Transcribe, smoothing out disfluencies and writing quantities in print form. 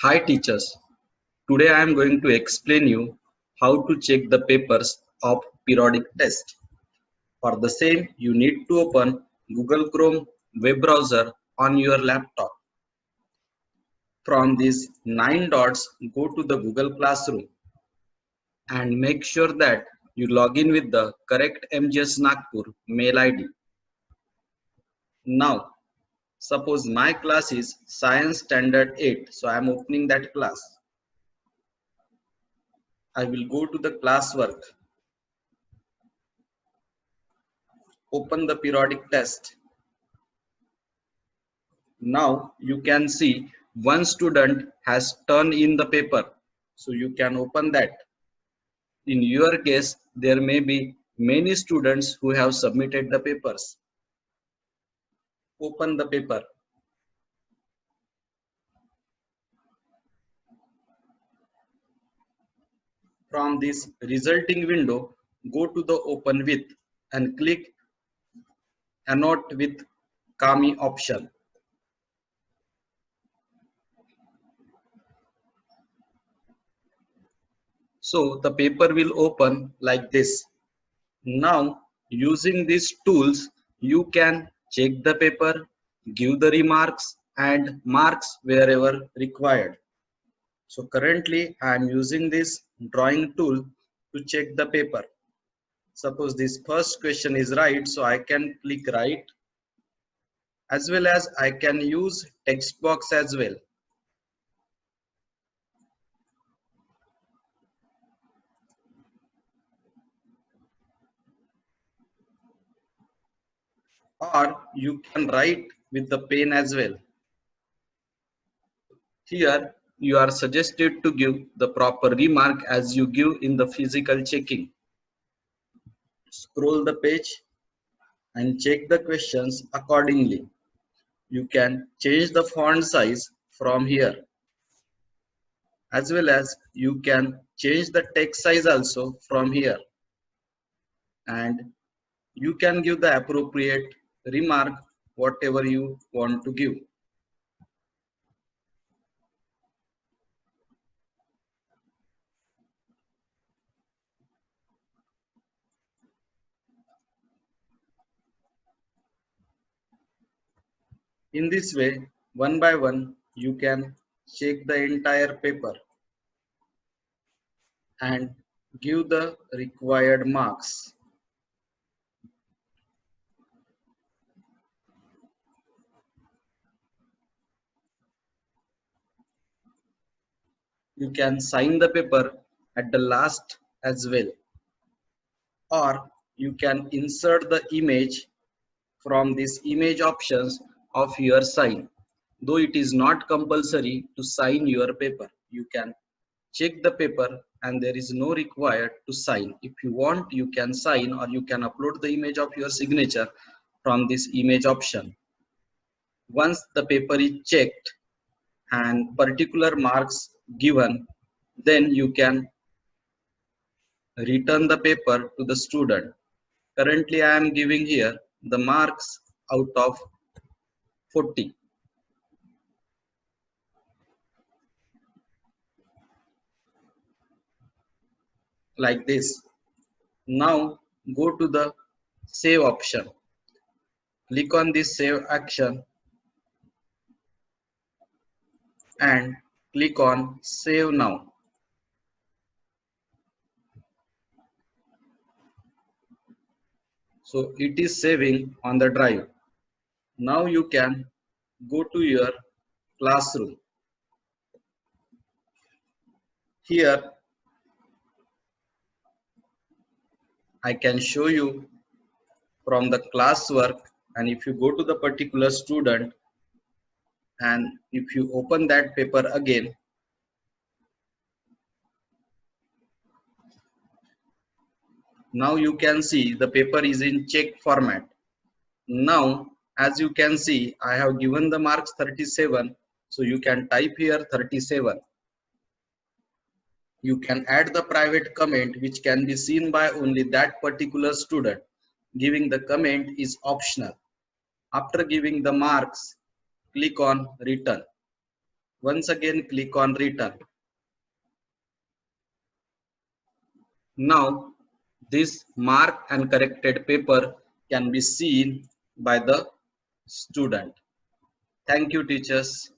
Hi teachers, today I am going to explain you how to check the papers of periodic test. For the same, you need to open Google Chrome web browser on your laptop. From these 9 dots, go to the Google Classroom and make sure that you log in with the correct MGS Nagpur mail ID. Now, suppose my class is Science Standard 8, so I am opening that class. I will go to the classwork. Open the periodic test. Now you can see one student has turned in the paper. So you can open that. In your case, there may be many students who have submitted the papers. Open the paper. From this resulting window, go to the open with and click annotate with Kami option. So the paper will open like this. Now using these tools, you can check the paper, give the remarks and marks wherever required. So currently I am using this drawing tool to check the paper. Suppose this first question is right, so I can click right, as well as I can use text box as well. Or you can write with the pen as well. Here you are suggested to give the proper remark as you give in the physical checking. Scroll the page and check the questions accordingly. You can change the font size from here, as well as you can change the text size also from here, and you can give the appropriate remark whatever you want to give. In this way, one by one, you can check the entire paper and give the required marks. You can sign the paper at the last as well, or you can insert the image from these image options of your sign. Though it is not compulsory to sign your paper, you can check the paper and there is no required to sign. If you want, you can sign, or you can upload the image of your signature from this image option. Once the paper is checked and particular marks given, then you can return the paper to the student. Currently I am giving here the marks out of 40. Like this. Now go to the save option. Click on this save action and click on save now. So it is saving on the drive. Now you can go to your classroom. Here I can show you from the classwork, and if you go to the particular student and if you open that paper again, now you can see the paper is in check format. Now as you can see, I have given the marks 37, so you can type here 37. You can add the private comment which can be seen by only that particular student. Giving the comment is optional. After giving the marks, click on return. Once again click on return. Now this marked and corrected paper can be seen by the student. Thank you, teachers.